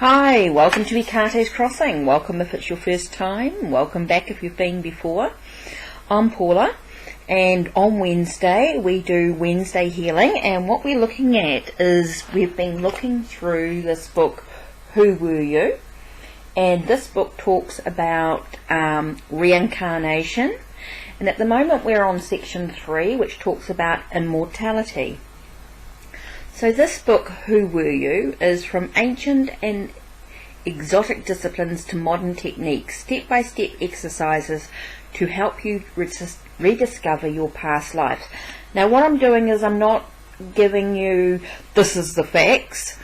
Hi, welcome to Immortality's Crossing. Welcome if it's your first time. Welcome back if you've been before. I'm Paula, and on Wednesday we do Wednesday healing, and what we're looking at is we've been looking through this book, Who Were You? And this book talks about reincarnation, and at the moment we're on section 3, which talks about immortality. So this book, Who Were You, is from ancient and exotic disciplines to modern techniques, step-by-step exercises to help you rediscover your past lives. Now what I'm doing is I'm not giving you, this is the facts.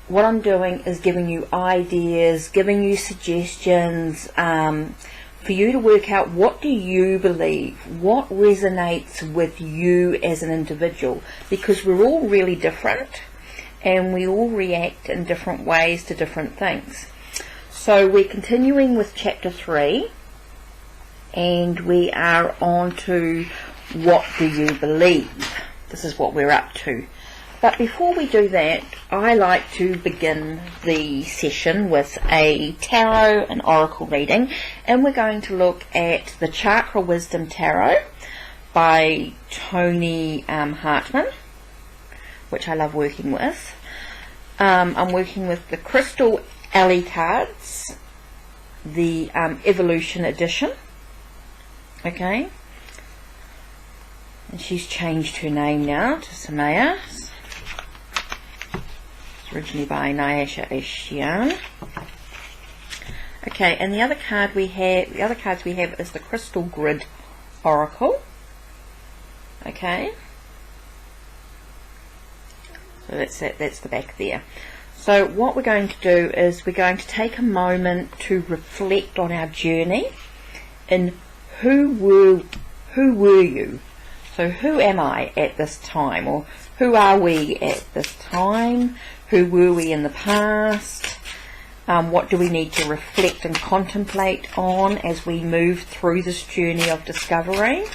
What I'm doing is giving you ideas, giving you suggestions, for you to work out what do you believe, what resonates with you as an individual, because we're all really different and we all react in different ways to different things. So we're continuing with chapter 3, and we are on to what do you believe. This is what we're up to. But before we do that, I like to begin the session with a tarot and oracle reading, and we're going to look at the Chakra Wisdom Tarot by Tony Hartman, which I love working with. I'm working with the Crystal Alley cards, the Evolution Edition, okay, and she's changed her name now to Samaya. Originally by Nyasha Ashian. Okay, and the other cards we have is the Crystal Grid Oracle. Okay, so that's the back there. So what we're going to do is we're going to take a moment to reflect on our journey and who were you? So who am I at this time, or who are we at this time? Who were we in the past? What do we need to reflect and contemplate on as we move through this journey of discovery?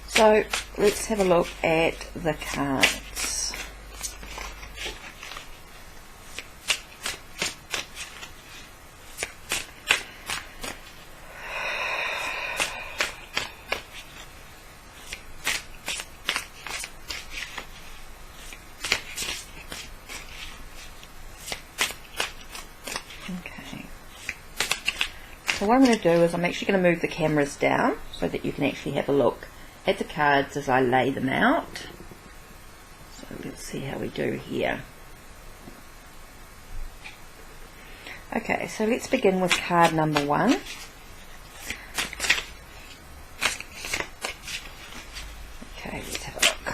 So let's have a look at the cards. So what I'm going to do is I'm actually going to move the cameras down so that you can actually have a look at the cards as I lay them out. So let's see how we do here. Okay, so let's begin with card number 1. Okay, let's have a look.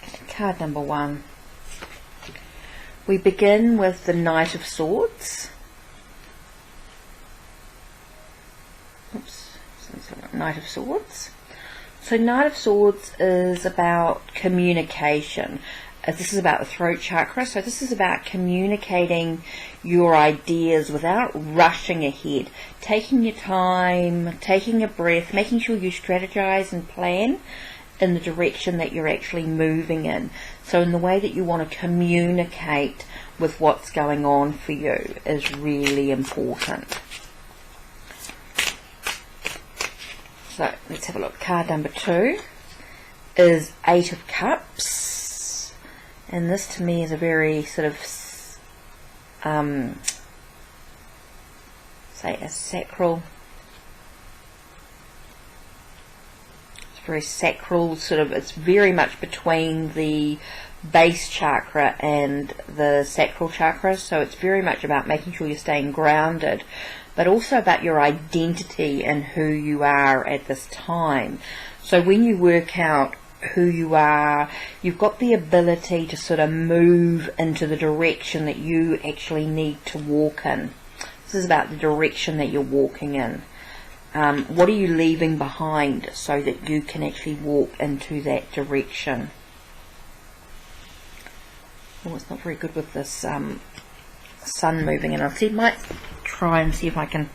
Okay, card number 1. We begin with the Knight of Swords. Knight of Swords. So Knight of Swords is about communication. This is about the throat chakra, so this is about communicating your ideas without rushing ahead, taking your time, taking a breath, making sure you strategize and plan in the direction that you're actually moving in. So in the way that you want to communicate with what's going on for you is really important. So let's have a look. Card number 2 is 8 of Cups, and this to me is a very sort of say a sacral, it's very sacral sort of, it's very much between the base chakra and the sacral chakra, so it's very much about making sure you're staying grounded, but also about your identity and who you are at this time. So when you work out who you are, you've got the ability to sort of move into the direction that you actually need to walk in. This is about the direction that you're walking in. What are you leaving behind so that you can actually walk into that direction? Oh, it's not very good with this sun moving in. I might try and see if I can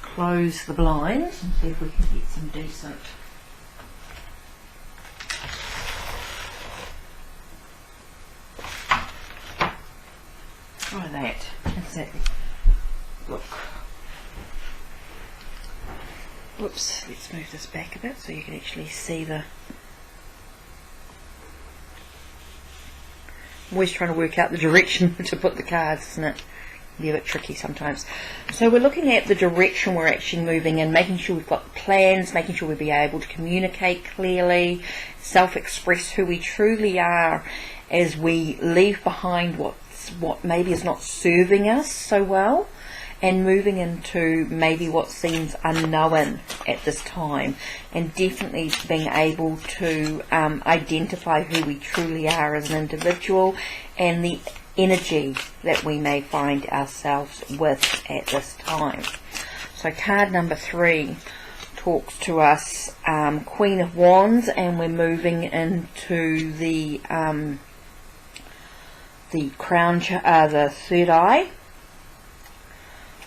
close the blinds and see if we can get some decent. that? How's that look? Whoops, let's move this back a bit so you can actually see the... I'm always trying to work out the direction to put the cards, isn't it? Can be a bit tricky sometimes. So we're looking at the direction we're actually moving in, making sure we've got plans, making sure we'll be able to communicate clearly, self-express who we truly are as we leave behind what maybe is not serving us so well, and moving into maybe what seems unknown at this time, and definitely being able to identify who we truly are as an individual and the energy that we may find ourselves with at this time. So card number 3 talks to us, Queen of Wands, and we're moving into the crown, the third eye.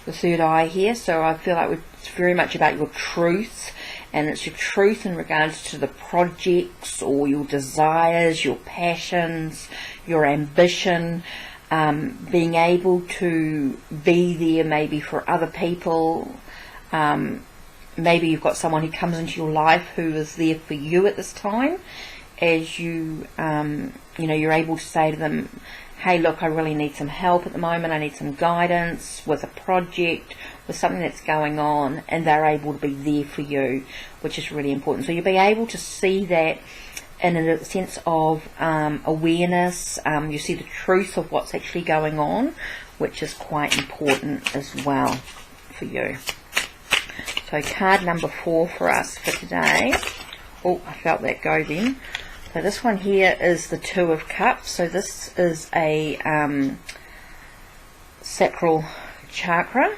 The third eye here. So I feel like it's very much about your truth, and it's your truth in regards to the projects or your desires, your passions, your ambition, being able to be there maybe for other people. Maybe you've got someone who comes into your life who is there for you at this time, as you you're able to say to them, hey, look, I really need some help at the moment, I need some guidance with a project, with something that's going on, and they're able to be there for you, which is really important. So you'll be able to see that in a sense of awareness. You see the truth of what's actually going on, which is quite important as well for you. So card number 4 for us for today. Oh, I felt that go then. So this one here is the 2 of Cups. So this is a sacral chakra.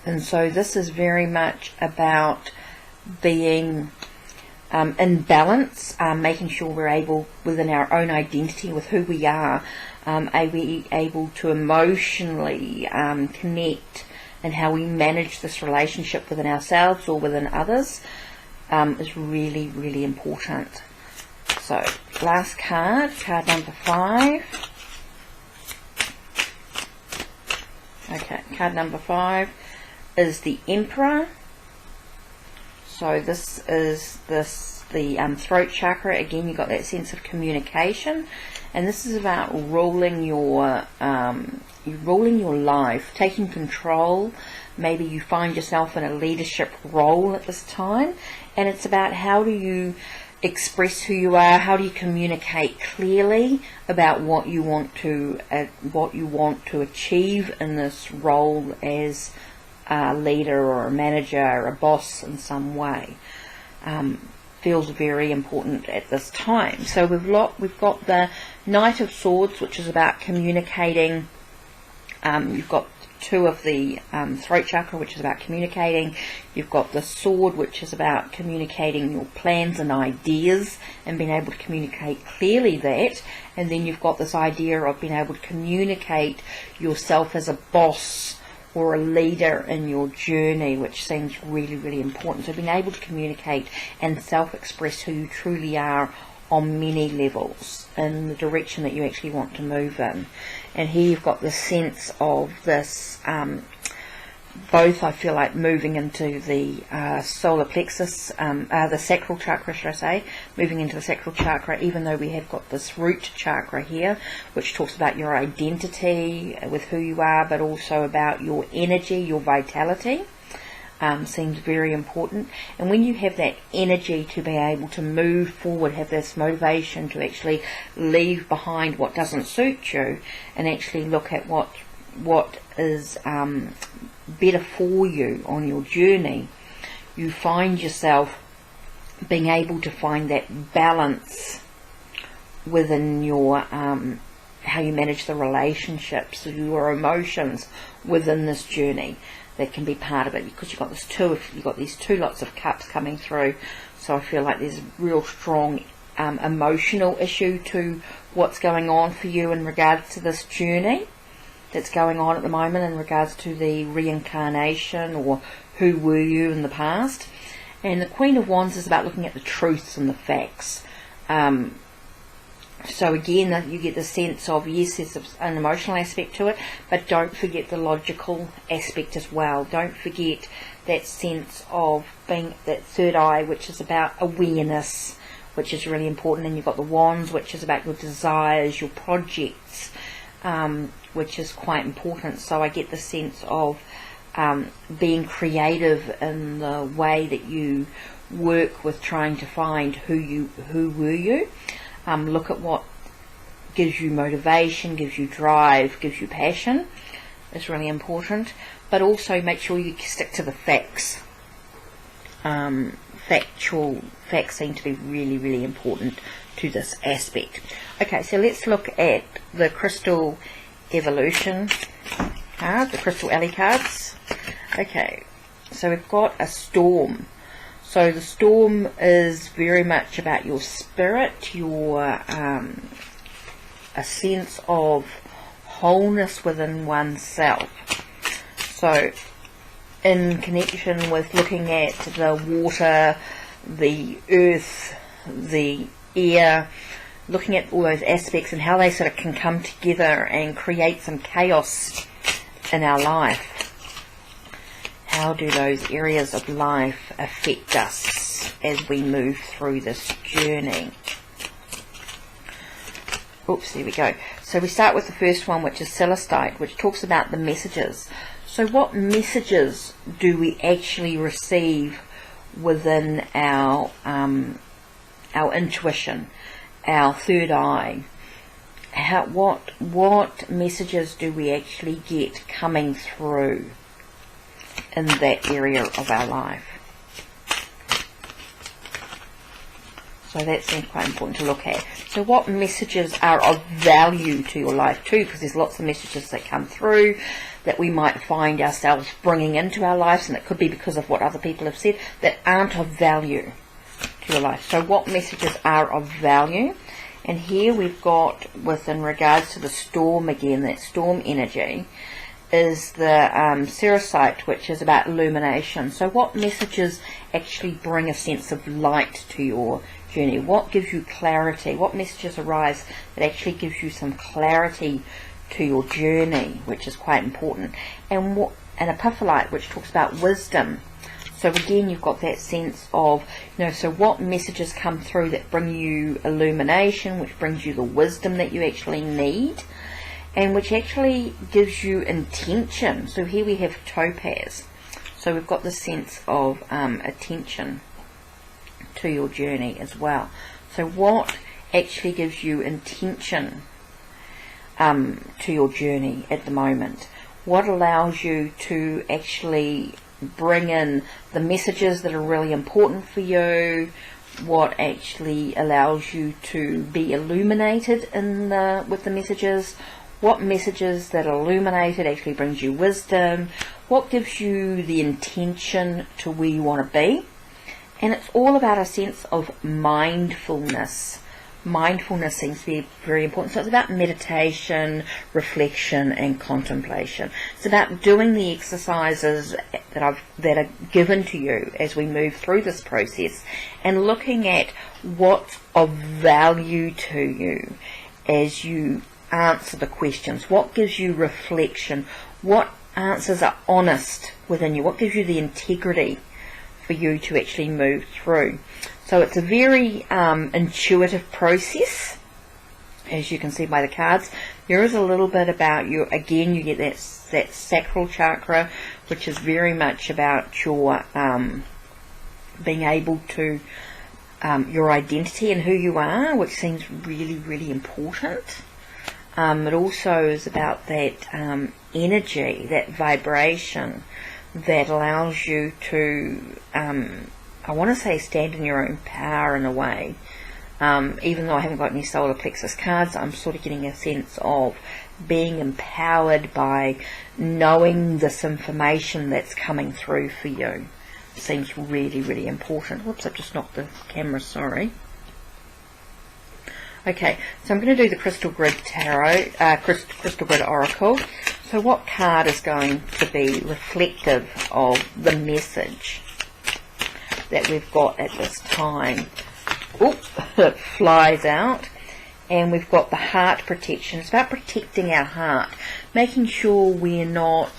And so this is very much about being in balance, making sure we're able, within our own identity with who we are we able to emotionally connect, and how we manage this relationship within ourselves or within others is really, really important. So last card, card number 5. Okay, card number 5 is the Emperor. So this is the throat chakra. Again, you've got that sense of communication, and this is about ruling your life, taking control. Maybe you find yourself in a leadership role at this time, and it's about how do you express who you are, how do you communicate clearly about what you want to achieve in this role as a leader or a manager or a boss in some way. Feels very important at this time. So we've got the Knight of Swords, which is about communicating. You've got 2 of the throat chakra, which is about communicating. You've got the sword, which is about communicating your plans and ideas and being able to communicate clearly that. And then you've got this idea of being able to communicate yourself as a boss or a leader in your journey, which seems really, really important. So being able to communicate and self-express who you truly are on many levels in the direction that you actually want to move in. And here you've got the sense of this, both I feel like moving into the solar plexus, the sacral chakra should I say, moving into the sacral chakra, even though we have got this root chakra here, which talks about your identity with who you are, but also about your energy, your vitality. Seems very important. And when you have that energy to be able to move forward, have this motivation to actually leave behind what doesn't suit you and actually look at what is better for you on your journey, you find yourself being able to find that balance within your how you manage the relationships, your emotions within this journey. That can be part of it, because you've got these 2 lots of cups coming through. So I feel like there's a real strong emotional issue to what's going on for you in regards to this journey that's going on at the moment, in regards to the reincarnation or who were you in the past. And the Queen of Wands is about looking at the truths and the facts. So again, you get the sense of, yes, there's an emotional aspect to it, but don't forget the logical aspect as well. Don't forget that sense of being that third eye, which is about awareness, which is really important. And you've got the wands, which is about your desires, your projects, which is quite important. So I get the sense of being creative in the way that you work with trying to find who were you. Look at what gives you motivation, gives you drive, gives you passion. It's really important. But also make sure you stick to the facts. Facts seem to be really, really important to this aspect. Okay, so let's look at the crystal evolution cards, the crystal alley cards. Okay, so we've got a storm. So the storm is very much about your spirit, your a sense of wholeness within oneself. So in connection with looking at the water, the earth, the air, looking at all those aspects and how they sort of can come together and create some chaos in our life. How do those areas of life affect us as we move through this journey? Oops, there we go. So we start with the first one, which is Celestite, which talks about the messages. So what messages do we actually receive within our intuition, our third eye? What messages do we actually get coming through in that area of our life? So that seems quite important to look at. So what messages are of value to your life too? Because there's lots of messages that come through that we might find ourselves bringing into our lives, and it could be because of what other people have said, that aren't of value to your life. So what messages are of value? And here we've got, in regards to the storm again, that storm energy, is the Ceresite, which is about illumination. So what messages actually bring a sense of light to your journey? What gives you clarity? What messages arise that actually gives you some clarity to your journey, which is quite important? And Epiphyllite, which talks about wisdom. So again, you've got that sense of, so what messages come through that bring you illumination, which brings you the wisdom that you actually need, and which actually gives you intention. So here we have Topaz. So we've got the sense of attention to your journey as well. So what actually gives you intention to your journey at the moment? What allows you to actually bring in the messages that are really important for you? What actually allows you to be illuminated with the messages? What messages that are illuminated actually brings you wisdom? What gives you the intention to where you want to be? And it's all about a sense of mindfulness. Mindfulness seems to be very important. So it's about meditation, reflection, and contemplation. It's about doing the exercises that are given to you as we move through this process, and looking at what's of value to you as you answer the questions. What gives you reflection? What answers are honest within you? What gives you the integrity for you to actually move through? So it's a very intuitive process, as you can see by the cards. There is a little bit about you. Again, you get that sacral chakra, which is very much about your being able to your identity and who you are, which seems really, really important. It also is about that energy, that vibration that allows you to, I want to say, stand in your own power in a way. Even though I haven't got any solar plexus cards, I'm sort of getting a sense of being empowered by knowing this information that's coming through for you. It seems really, really important. Whoops, I've just knocked the camera, sorry. Okay, so I'm going to do the Crystal Grid Tarot, Crystal Grid Oracle. So what card is going to be reflective of the message that we've got at this time? Oop, it flies out. And we've got the heart protection. It's about protecting our heart, making sure we're not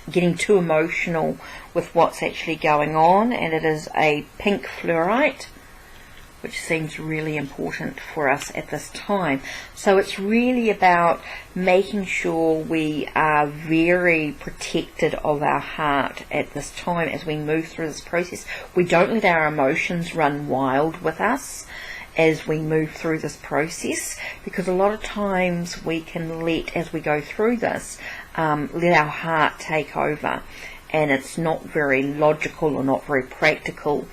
getting too emotional with what's actually going on. And it is a pink fluorite, which seems really important for us at this time. So it's really about making sure we are very protected of our heart at this time as we move through this process. We don't let our emotions run wild with us as we move through this process, because a lot of times we can let, as we go through this, let our heart take over, and it's not very logical or not very practical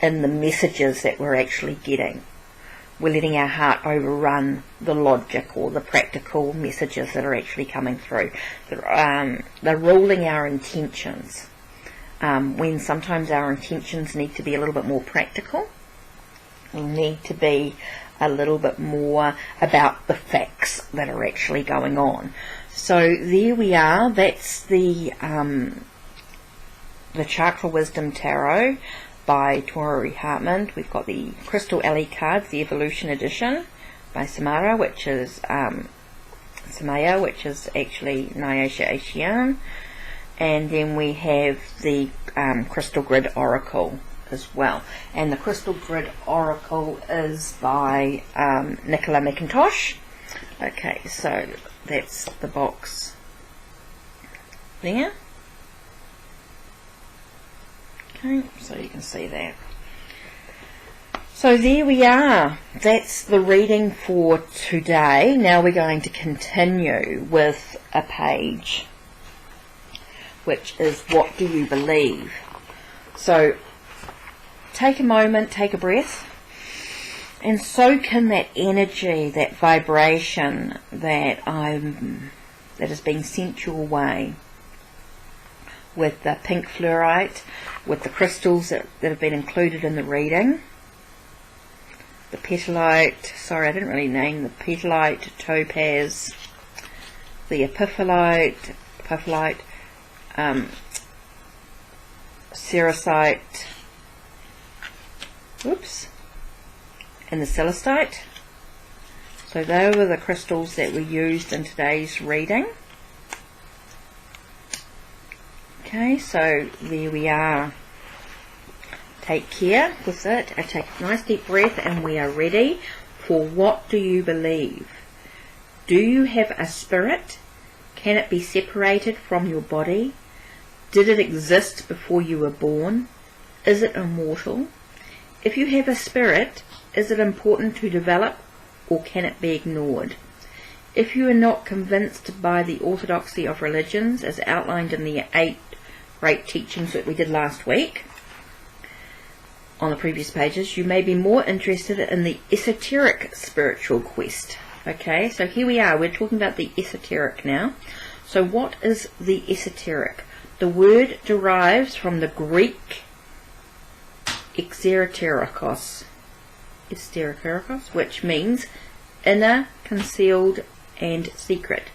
in the messages that we're actually getting. We're letting our heart overrun the logic or the practical messages that are actually coming through. They're ruling our intentions, when sometimes our intentions need to be a little bit more practical. We need to be a little bit more about the facts that are actually going on. So there we are. That's the Chakra Wisdom Tarot by Tori Hartman. We've got the Crystal Alley cards, the Evolution Edition by Samaya, which is actually Nyasha Ashian. And then we have the Crystal Grid Oracle as well. And the Crystal Grid Oracle is by Nicola McIntosh. Okay, so that's the box there. Okay, so you can see that. So there we are. That's the reading for today. Now we're going to continue with a page, which is What Do You Believe? So take a moment, take a breath, and soak in that energy, that vibration that is being sent your way, with the pink fluorite, with the crystals that have been included in the reading. The petalite, sorry I didn't really name the petalite, topaz, the epiphyllite, cerussite, and the celestite. So those were the crystals that were used in today's reading. Okay, so there we are. Take care with it. I take a nice deep breath, and we are ready for What Do You Believe? Do you have a spirit? Can it be separated from your body? Did it exist before you were born? Is it immortal? If you have a spirit, is it important to develop, or can it be ignored? If you are not convinced by the orthodoxy of religions as outlined in the 8 great teachings that we did last week on the previous pages, you may be more interested in the esoteric spiritual quest. Okay, so here we are. We're talking about the esoteric now. So what is the esoteric? The word derives from the Greek exoterikos, which means inner, concealed, and secret.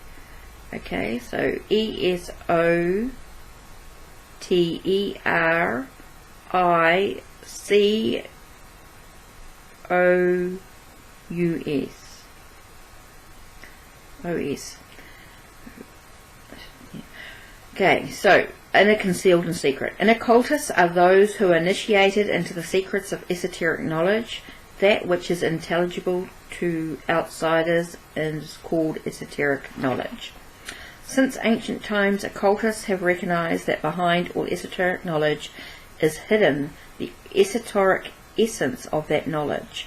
Okay, so ESOTERICOUS. Okay, so inner, concealed, and secret. And occultists are those who are initiated into the secrets of esoteric knowledge. That which is intelligible to outsiders is called esoteric knowledge. Since ancient times, occultists have recognized that behind all esoteric knowledge is hidden the esoteric essence of that knowledge.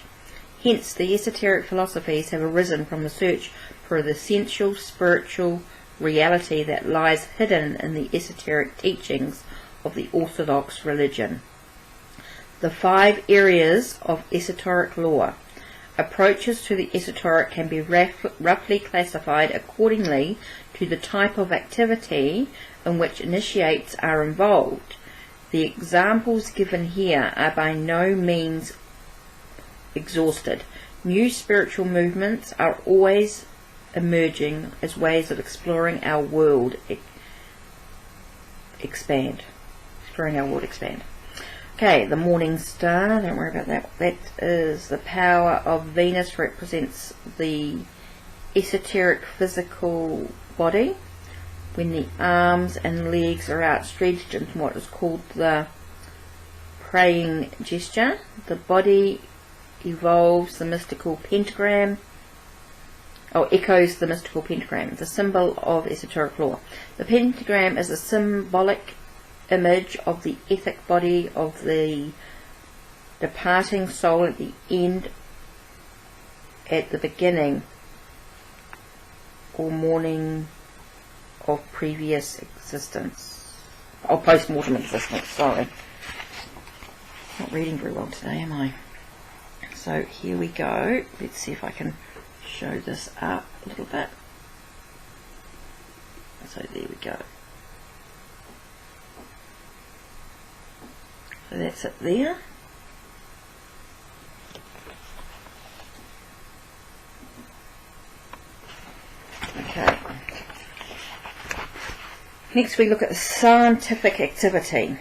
Hence, the esoteric philosophies have arisen from the search for the essential spiritual reality that lies hidden in the esoteric teachings of the Orthodox religion. The 5 areas of esoteric lore. Approaches to the esoteric can be roughly classified accordingly to the type of activity in which initiates are involved. The examples given here are by no means exhausted. New spiritual movements are always emerging as ways of exploring our world expand. Okay, the morning star, don't worry about that. That is the power of Venus, represents the esoteric physical body. When the arms and legs are outstretched in what is called the praying gesture, the body evolves the mystical pentagram, echoes the mystical pentagram, the symbol of esoteric law. The pentagram is a symbolic image of the etheric body of the departing soul at the end, at the beginning or morning of previous existence, or post-mortem existence, sorry. Not reading very well today, am I? So here we go. Let's see if I can show this up a little bit. So there we go. So that's it there. Okay. Next we look at the scientific activity.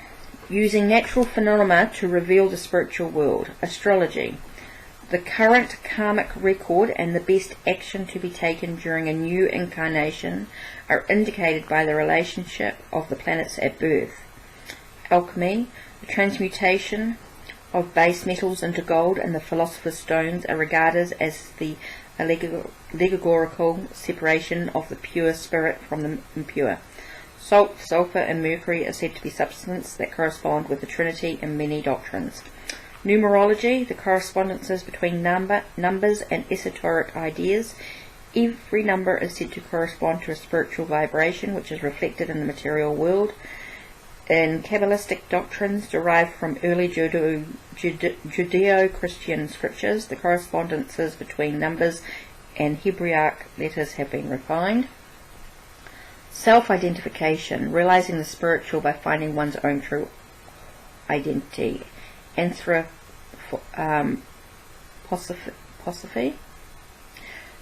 Using natural phenomena to reveal the spiritual world. Astrology. The current karmic record and the best action to be taken during a new incarnation are indicated by the relationship of the planets at birth. Alchemy. The transmutation of base metals into gold and the philosopher's stones are regarded as the allegorical separation of the pure spirit from the impure. Salt, sulfur and mercury are said to be substances that correspond with the Trinity in many doctrines. Numerology, the correspondences between numbers and esoteric ideas. Every number is said to correspond to a spiritual vibration which is reflected in the material world. In Kabbalistic doctrines derived from early Judeo-Christian scriptures, the correspondences between numbers and Hebraic letters have been refined. Self-identification, realizing the spiritual by finding one's own true identity. Anthroposophy.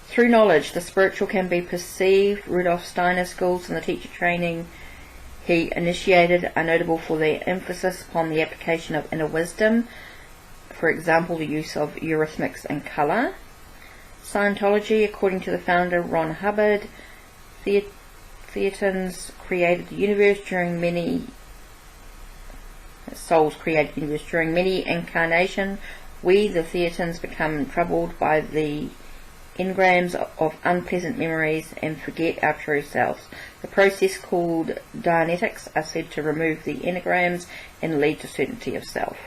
Through knowledge, the spiritual can be perceived. Rudolf Steiner's schools and the teacher training he initiated are notable for their emphasis upon the application of inner wisdom, for example the use of eurythmics and colour. Scientology, according to the founder Ron Hubbard, Theatans created the universe during many incarnations. We, the Theatans, become troubled by the engrams of unpleasant memories and forget our true selves. The process, called Dianetics, are said to remove the engrams and lead to certainty of self.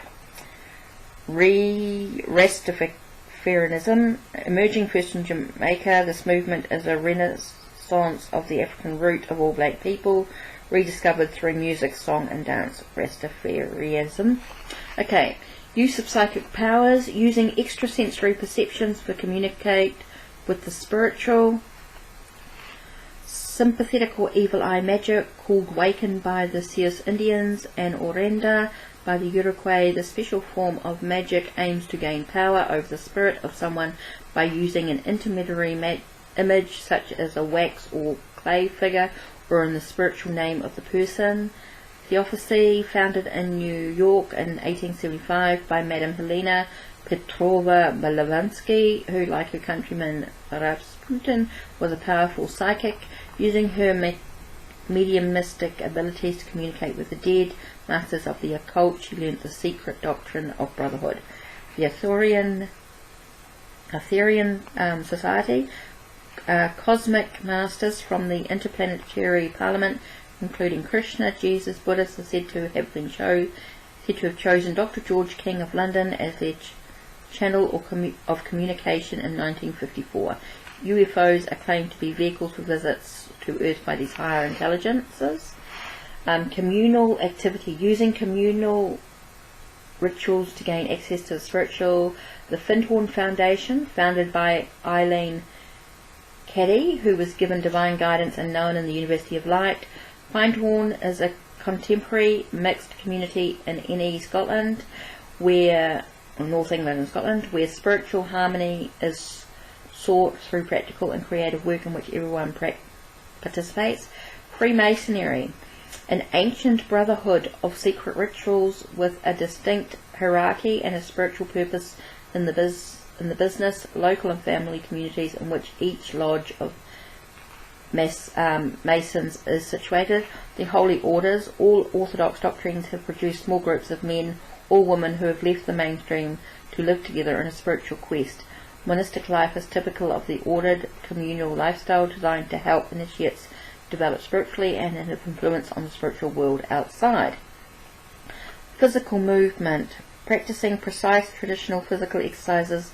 Rastafarianism, emerging first in Jamaica, this movement is a renaissance of the African root of all black people, rediscovered through music, song and dance. Rastafarianism. Okay, use of psychic powers, using extrasensory perceptions to communicate with the spiritual. Sympathetic or evil eye magic, called Waken by the Sioux Indians and Orenda by the Iroquois. The special form of magic aims to gain power over the spirit of someone by using an intermediary image such as a wax or clay figure or in the spiritual name of the person. Theosophy, founded in New York in 1875 by Madame Helena Petrova Blavatsky, who, like her countryman Rasputin, was a powerful psychic. Using her mediumistic abilities to communicate with the dead, masters of the occult, she learnt the secret doctrine of brotherhood. The Arthurian Society, cosmic masters from the interplanetary parliament, including Krishna, Jesus, Buddhists, are said to have chosen Dr. George King of London as their channel of communication in 1954. UFOs are claimed to be vehicles for visits to Earth by these higher intelligences. Communal activity, using communal rituals to gain access to the spiritual. The Findhorn Foundation, founded by Eileen Caddy, who was given divine guidance and known in the University of Light. Findhorn is a contemporary mixed community in NE Scotland, North England and Scotland, where spiritual harmony is sought through practical and creative work in which everyone participates. Freemasonry. An ancient brotherhood of secret rituals with a distinct hierarchy and a spiritual purpose in the business, local and family communities in which each lodge of Masons is situated. The holy orders, all orthodox doctrines, have produced small groups of men or women who have left the mainstream to live together in a spiritual quest. Monastic life is typical of the ordered communal lifestyle designed to help initiates develop spiritually and have influence on the spiritual world outside. Physical movement. Practicing precise traditional physical exercises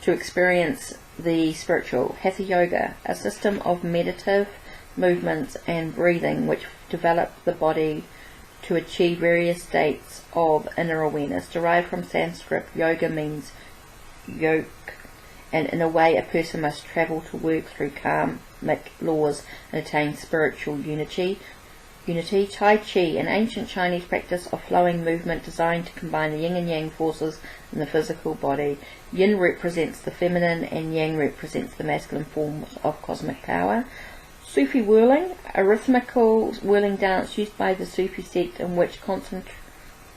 to experience the spiritual. Hatha Yoga, a system of meditative movements and breathing which develop the body to achieve various states of inner awareness. Derived from Sanskrit, yoga means yoke, and in a way a person must travel to work through karmic laws and attain spiritual unity. Tai Chi, an ancient Chinese practice of flowing movement designed to combine the yin and yang forces in the physical body. Yin represents the feminine and yang represents the masculine forms of cosmic power. Sufi whirling, a rhythmical whirling dance used by the Sufi sect in which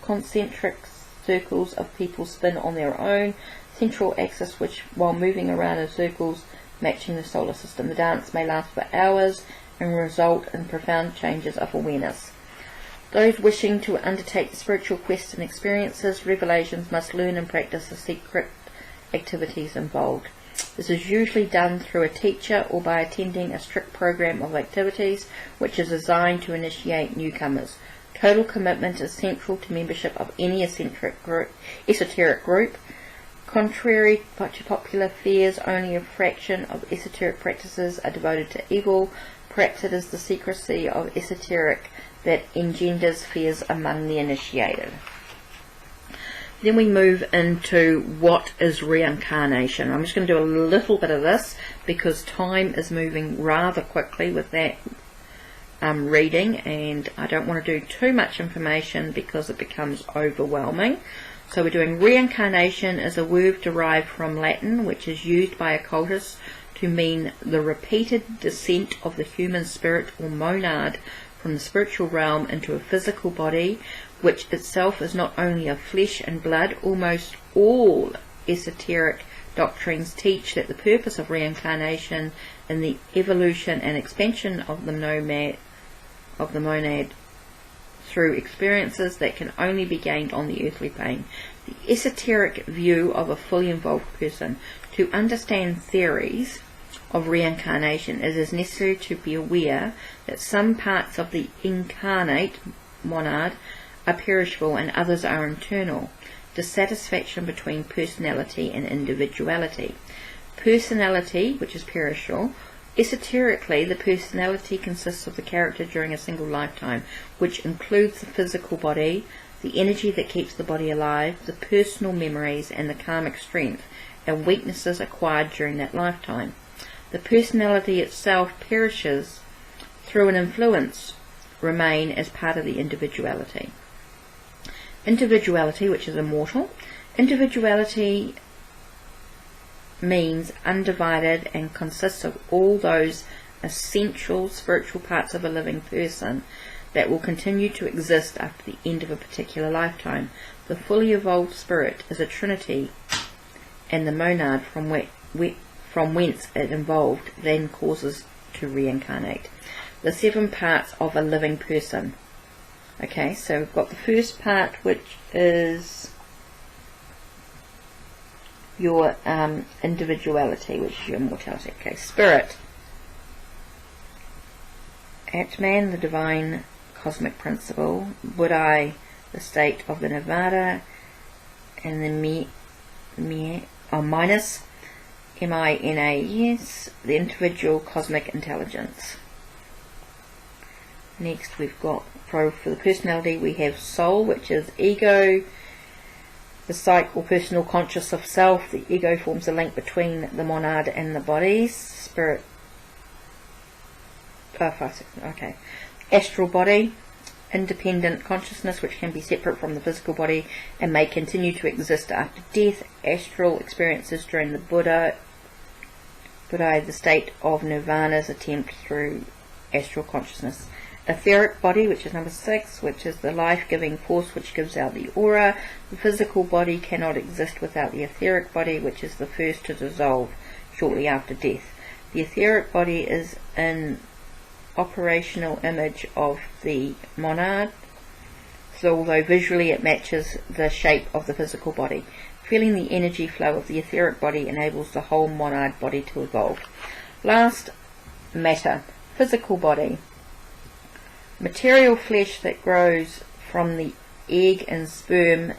concentric circles of people spin on their own central axis, which while moving around in circles matching the solar system. The dance may last for hours and result in profound changes of awareness. Those wishing to undertake the spiritual quests and experiences, revelations, must learn and practice the secret activities involved. This is usually done through a teacher or by attending a strict program of activities which is designed to initiate newcomers. Total commitment is central to membership of any esoteric group. Contrary to popular fears, only a fraction of esoteric practices are devoted to evil. Perhaps it is the secrecy of esoteric that engenders fears among the initiated. Then we move into what is reincarnation. I'm just going to do a little bit of this because time is moving rather quickly with that reading, and I don't want to do too much information because it becomes overwhelming. So we're doing reincarnation as a word derived from Latin, which is used by occultists to mean the repeated descent of the human spirit or monad from the spiritual realm into a physical body, which itself is not only of flesh and blood. Almost all esoteric doctrines teach that the purpose of reincarnation in the evolution and expansion of the monad through experiences that can only be gained on the earthly plane. The esoteric view of a fully involved person. To understand theories of reincarnation, it is necessary to be aware that some parts of the incarnate monad are perishable and others are internal. Dissatisfaction between personality and individuality. Personality, which is perishable. Esoterically, the personality consists of the character during a single lifetime, which includes the physical body, the energy that keeps the body alive, the personal memories, and the karmic strength and weaknesses acquired during that lifetime. The personality itself perishes through an influence remain as part of the individuality. Individuality, which is immortal. Individuality means undivided and consists of all those essential spiritual parts of a living person that will continue to exist after the end of a particular lifetime. The fully evolved spirit is a trinity, and the monad from whence it evolved then causes to reincarnate. The 7 parts of a living person. Okay, so we've got the first part, which is your individuality, which is your mortality. Okay, spirit. Atman, the divine cosmic principle. Buddha, the state of the nirvana. And the minus, M-I-N-A-S, the individual cosmic intelligence. Next we've got, for the personality, we have soul, which is ego, the psyche or personal conscious of self. The ego forms a link between the monad and the bodies. Spirit, okay. Astral body, independent consciousness which can be separate from the physical body and may continue to exist after death. Astral experiences during the Buddha, the state of nirvana's attempt through astral consciousness. etheric body, which is number 6, which is the life-giving force which gives out the aura. The physical body cannot exist without the etheric body, which is the first to dissolve shortly after death. The etheric body is an operational image of the monad, so although visually it matches the shape of the physical body. Feeling the energy flow of the etheric body enables the whole monad body to evolve. Last, matter. Physical body. Material flesh that grows from the egg and sperm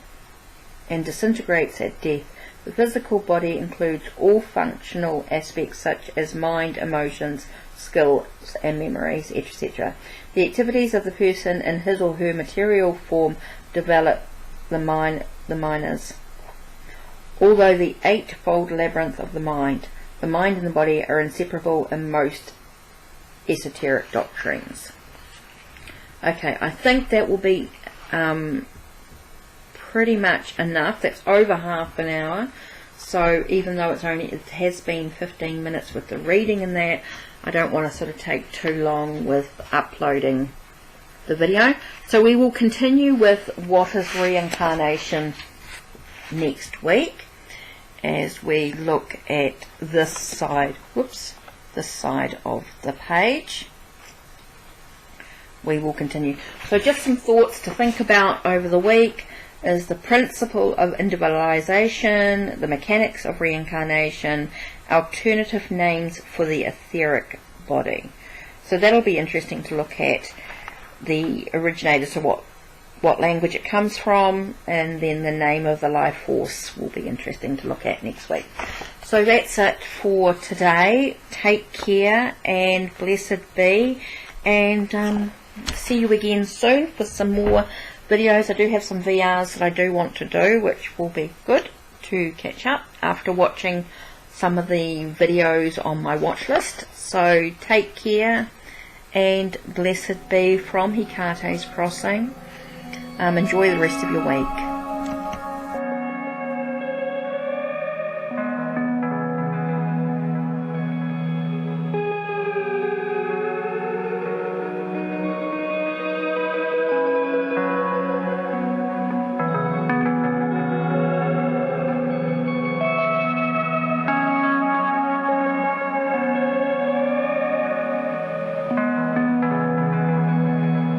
and disintegrates at death. The physical body includes all functional aspects such as mind, emotions, skills and memories, etc. The activities of the person in his or her material form develop the minors. Although the eightfold labyrinth of the mind and the body are inseparable in most esoteric doctrines. Okay, I think that will be pretty much enough. That's over half an hour. So even though it has been 15 minutes with the reading and that, I don't want to sort of take too long with uploading the video. So we will continue with what is reincarnation next week, as we look at this side, this side of the page. We will continue. So just some thoughts to think about over the week is the principle of individualization, the mechanics of reincarnation, alternative names for the etheric body. So that'll be interesting to look at, the originator, so what language it comes from, and then the name of the life force will be interesting to look at next week. So that's it for today. Take care and blessed be, and see you again soon for some more videos. I do have some VRs that I do want to do, which will be good to catch up after watching some of the videos on my watch list. So take care and blessed be from Hekate's Crossing. Enjoy the rest of your week.